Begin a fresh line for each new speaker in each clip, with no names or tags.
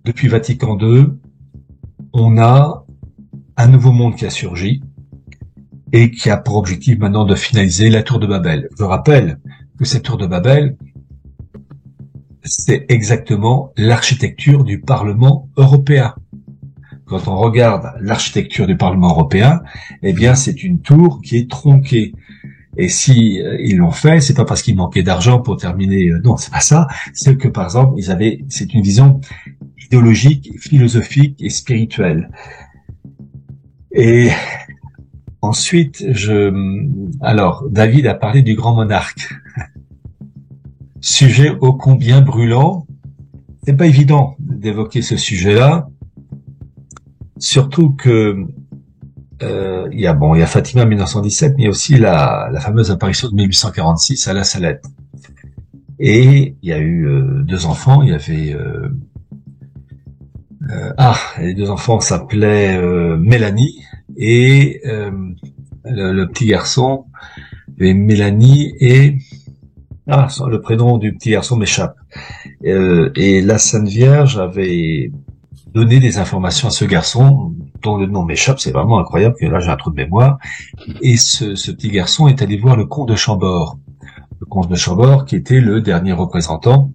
depuis Vatican II, on a un nouveau monde qui a surgi et qui a pour objectif maintenant de finaliser la tour de Babel. Je rappelle que cette tour de Babel, c'est exactement l'architecture du Parlement européen. Quand on regarde l'architecture du Parlement européen, eh bien, c'est une tour qui est tronquée. Et si ils l'ont fait, c'est pas parce qu'il manquait d'argent pour terminer. Non, c'est pas ça. C'est que, par exemple, c'est une vision idéologique, philosophique et spirituelle. Et ensuite, alors, David a parlé du grand monarque. Sujet ô combien brûlant. C'est pas évident d'évoquer ce sujet-là. Surtout que, il y a Fatima en 1917, mais il y a aussi la fameuse apparition de 1846 à La Salette. Et il y a eu deux enfants. Il y avait les deux enfants s'appelaient Mélanie et le petit garçon, et Mélanie et le prénom du petit garçon m'échappe. Et la Sainte Vierge avait donné des informations à ce garçon dont le nom m'échappe. C'est vraiment incroyable que là j'ai un trou de mémoire. Et ce petit garçon est allé voir le comte de Chambord. Le comte de Chambord qui était le dernier représentant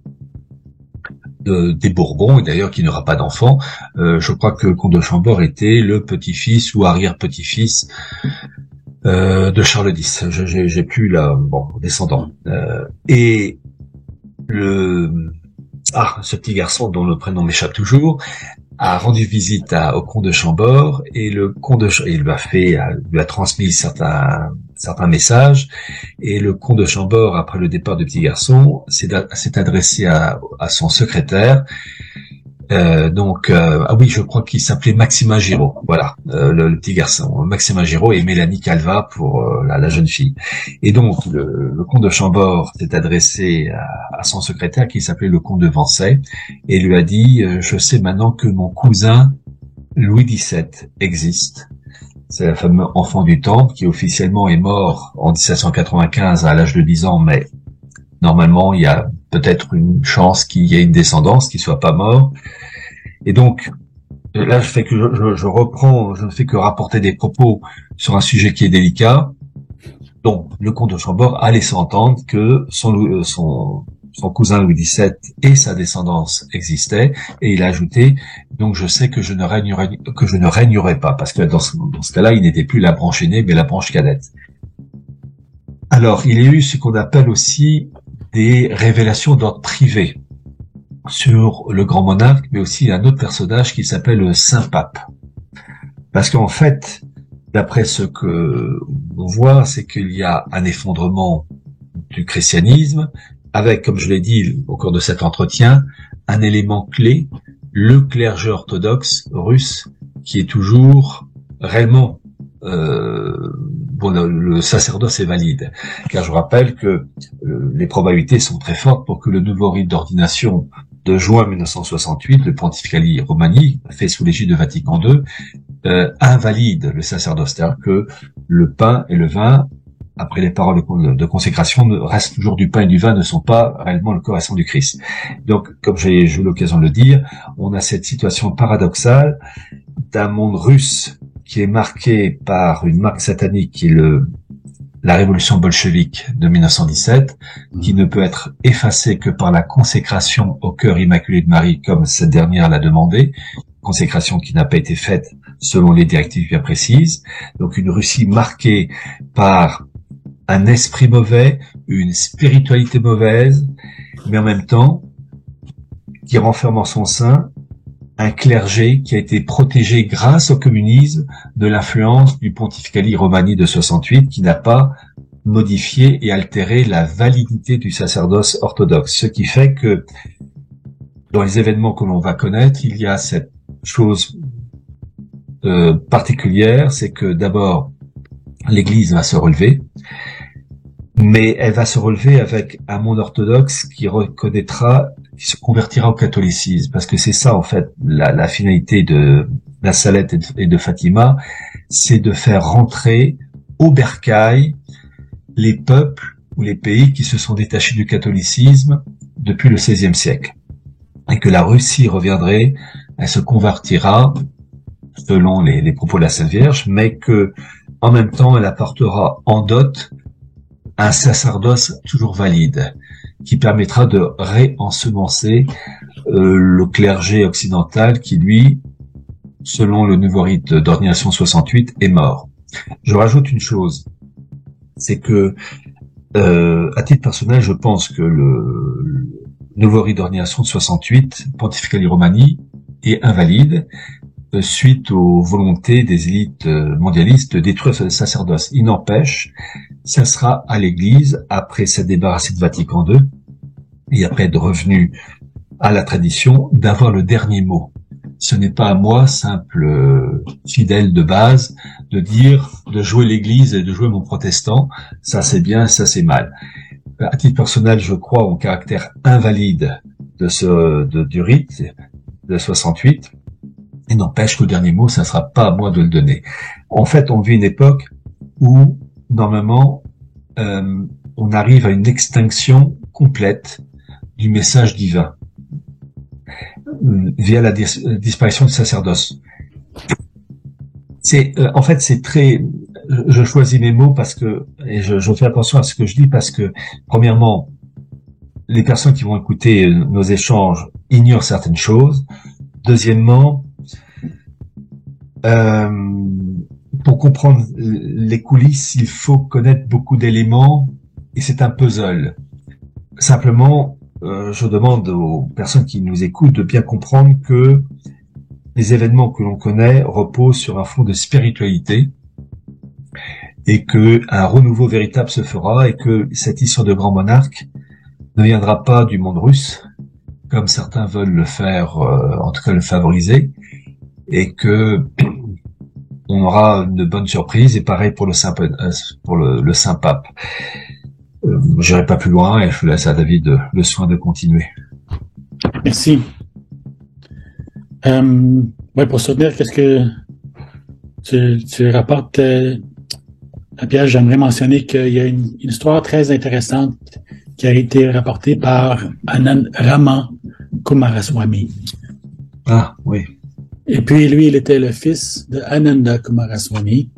des Bourbons, et d'ailleurs qui n'aura pas d'enfant. Je crois que le comte de Chambord était le petit-fils ou arrière-petit-fils de Charles X. J'ai plus descendant. Et ce petit garçon dont le prénom m'échappe toujours a rendu visite au comte de Chambord, et le comte il lui a transmis certains messages, et le comte de Chambord, après le départ du petit garçon, s'est adressé à son secrétaire. Je crois qu'il s'appelait Maximin Giraud. Voilà, le petit garçon, Maximin Giraud, et Mélanie Calva pour la jeune fille. Et donc le comte de Chambord s'est adressé à son secrétaire qui s'appelait le comte de Vancey et lui a dit je sais maintenant que mon cousin Louis XVII existe. C'est le fameux enfant du temple qui officiellement est mort en 1795 à l'âge de 10 ans, mais normalement il y a peut-être une chance qu'il y ait une descendance, qu'il soit pas mort. Et donc, là, je ne fais que rapporter des propos sur un sujet qui est délicat. Donc, le comte de Chambord a laissé entendre que son cousin Louis XVII et sa descendance existaient, et il a ajouté, donc je sais que je ne régnerai pas, parce que dans ce cas-là, il n'était plus la branche aînée, mais la branche cadette. Alors, il y a eu ce qu'on appelle aussi des révélations d'ordre privé sur le grand monarque, mais aussi un autre personnage qui s'appelle le Saint-Pape. Parce qu'en fait, d'après ce que on voit, c'est qu'il y a un effondrement du christianisme, avec, comme je l'ai dit au cours de cet entretien, un élément clé, le clergé orthodoxe russe, qui est toujours réellement le sacerdoce est valide, car je rappelle que les probabilités sont très fortes pour que le nouveau rite d'ordination de juin 1968, le Pontificali Romani, fait sous l'égide de Vatican II, invalide le sacerdoce, c'est-à-dire que le pain et le vin, après les paroles de consécration, restent toujours du pain et du vin, ne sont pas réellement le corps et sang du Christ. Donc, comme j'ai eu l'occasion de le dire, on a cette situation paradoxale d'un monde russe qui est marqué par une marque satanique qui est la révolution bolchevique de 1917, qui ne peut être effacée que par la consécration au cœur immaculé de Marie, comme cette dernière l'a demandé, consécration qui n'a pas été faite selon les directives bien précises. Donc une Russie marquée par un esprit mauvais, une spiritualité mauvaise, mais en même temps qui renferme en son sein un clergé qui a été protégé grâce au communisme de l'influence du Pontificali Romani de 68, qui n'a pas modifié et altéré la validité du sacerdoce orthodoxe. Ce qui fait que dans les événements que l'on va connaître, il y a cette chose particulière, c'est que d'abord l'Église va se relever, mais elle va se relever avec un monde orthodoxe qui se convertira au catholicisme, parce que c'est ça en fait la finalité de la Salette et de Fatima, c'est de faire rentrer au bercail les peuples ou les pays qui se sont détachés du catholicisme depuis le XVIe siècle, et que la Russie reviendrait elle se convertira selon les propos de la Sainte Vierge, mais que en même temps, elle apportera en dot un sacerdoce toujours valide, qui permettra de réensemencer le clergé occidental qui, lui, selon le nouveau rite d'ordination 68, est mort. Je rajoute une chose, c'est que, à titre personnel, je pense que le nouveau rite d'ordination de 68, Pontificali Romani, est invalide suite aux volontés des élites mondialistes de détruire ce sacerdoce. Il n'empêche, ça sera à l'Église, après s'être débarrassé de Vatican II, et après être revenu à la tradition, d'avoir le dernier mot. Ce n'est pas à moi, simple fidèle de base, de dire, de jouer l'Église et de jouer mon protestant. Ça c'est bien, ça c'est mal. À titre personnel, je crois au caractère invalide du rite de 68. Et n'empêche que le dernier mot, ça sera pas à moi de le donner. En fait, on vit une époque où, normalement, on arrive à une extinction complète du message divin via la disparition du sacerdoce. En fait, c'est très. Je choisis mes mots parce que, et je fais attention à ce que je dis parce que, premièrement, les personnes qui vont écouter nos échanges ignorent certaines choses. Deuxièmement, pour comprendre les coulisses, il faut connaître beaucoup d'éléments et c'est un puzzle. Simplement, je demande aux personnes qui nous écoutent de bien comprendre que les événements que l'on connaît reposent sur un fond de spiritualité et que un renouveau véritable se fera et que cette histoire de grand monarque ne viendra pas du monde russe, comme certains veulent le faire, en tout cas le favoriser, et que on aura une bonne surprise, et pareil pour le saint pape. J'irai pas plus loin et je laisse à David le soin de continuer.
Merci. Pour soutenir qu'est-ce que tu rapportes, Pierre, j'aimerais mentionner qu'il y a une histoire très intéressante qui a été rapportée par Anand Rama Kumaraswamy.
Ah, oui.
Et puis, lui, il était le fils de Ananda Kumaraswamy,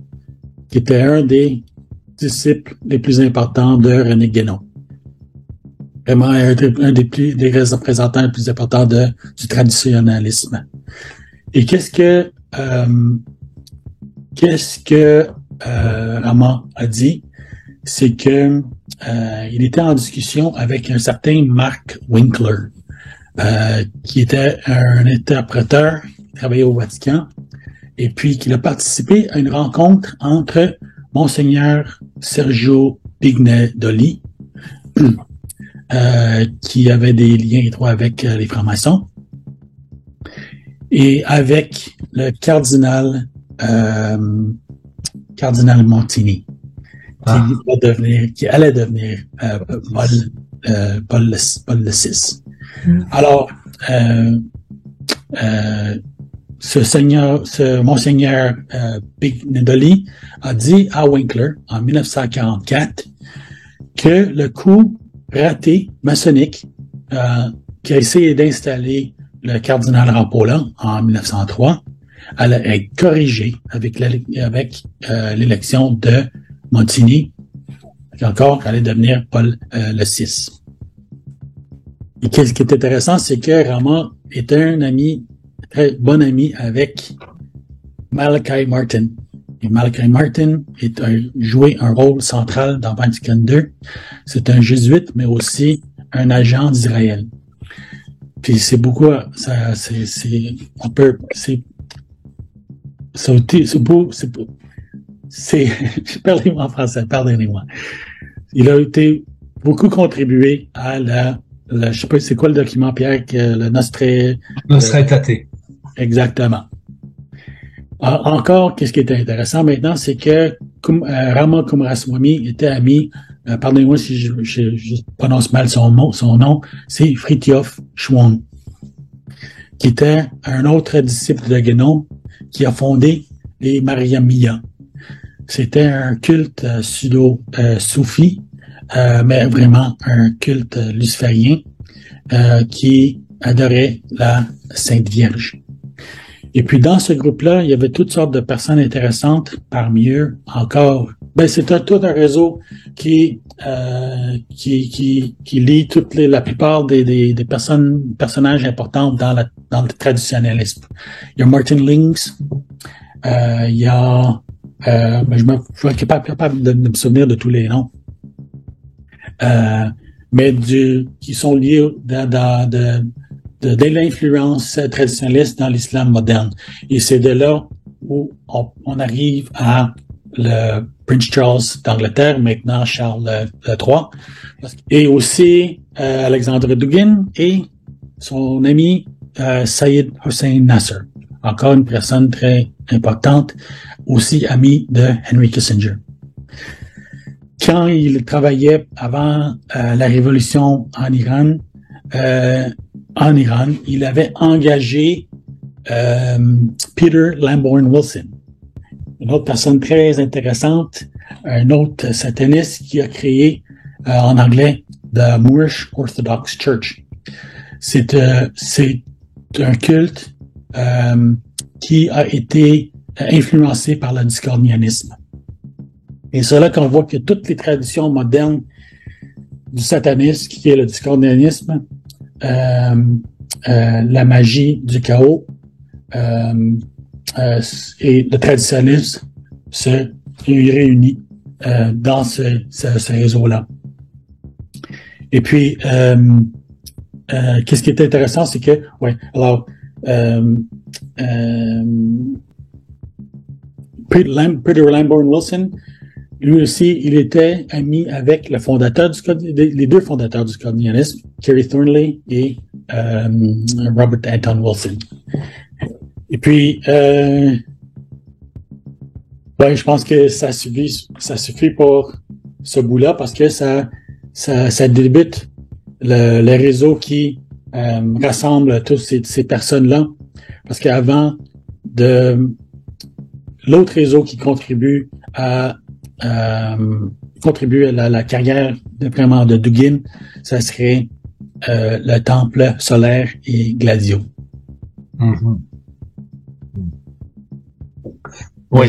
qui était un des disciples les plus importants de René Guénon. Vraiment, un des représentants les plus importants du traditionnalisme. Et qu'est-ce que Rama a dit? C'est que il était en discussion avec un certain Mark Winkler, qui était un interpréteur qui travaillait au Vatican, et puis qu'il a participé à une rencontre entre Monseigneur Sergio Pignedoli, qui avait des liens étroits avec les francs-maçons, et avec le cardinal Montini, qui allait devenir Paul VI. Alors, ce Monseigneur Pignedoli a dit à Winkler en 1944 que le coup raté maçonnique qui a essayé d'installer le cardinal Rampolla en 1903 allait être corrigé avec l'élection de Montini, qui encore allait devenir Paul VI. Et ce qui est intéressant, c'est que Rama était un ami, très bon ami avec Malachi Martin. Et Malachi Martin joué un rôle central dans Vatican II. C'est un jésuite, mais aussi un agent d'Israël. Puis c'est beaucoup, pardonnez-moi en français, pardonnez-moi. Il a été beaucoup contribué à je sais pas c'est quoi le document, Pierre, le
Nostra Aetate.
Exactement. Encore, qu'est-ce qui était intéressant maintenant, c'est que Rama Kumaraswamy était ami, pardonnez-moi si je prononce mal son nom, c'est Fritjof Schwung, qui était un autre disciple de Guénon qui a fondé les Mariamiyas. C'était un culte pseudo-soufi, mais vraiment un culte luciférien qui adorait la Sainte Vierge. Et puis, dans ce groupe-là, il y avait toutes sortes de personnes intéressantes. Parmi eux, encore, c'est tout un réseau qui lie la plupart des personnages importants dans le traditionnalisme. Il y a Martin Lings, il y a, je suis pas capable de me souvenir de tous les noms. Mais qui sont liés de l'influence traditionnaliste dans l'islam moderne. Et c'est de là où on arrive à le Prince Charles d'Angleterre, maintenant Charles III, et aussi Alexandre Dugin et son ami Sayyid Hossein Nasser, encore une personne très importante, aussi ami de Henry Kissinger. Quand il travaillait avant la révolution en Iran, il avait engagé Peter Lamborn Wilson, une autre personne très intéressante, un autre sataniste qui a créé en anglais the Moorish Orthodox Church. C'est un culte qui a été influencé par le discordianisme. Et c'est là qu'on voit que toutes les traditions modernes du satanisme, qui est le discordianisme, la magie du chaos et le traditionnalisme se réunit dans ce réseau-là. Et puis, qu'est-ce qui est intéressant, c'est que, Peter Lamborn Wilson, lui aussi, il était ami avec le fondateur les deux fondateurs du discordianisme, Kerry Thornley et Robert Anton Wilson. Et puis, je pense que ça suffit pour ce bout-là parce que ça débute le réseau qui rassemble toutes ces personnes-là. Parce qu'avant l'autre réseau qui contribue à la carrière vraiment de Dugin, ça serait le Temple solaire et Gladio.
Mm-hmm. Oui.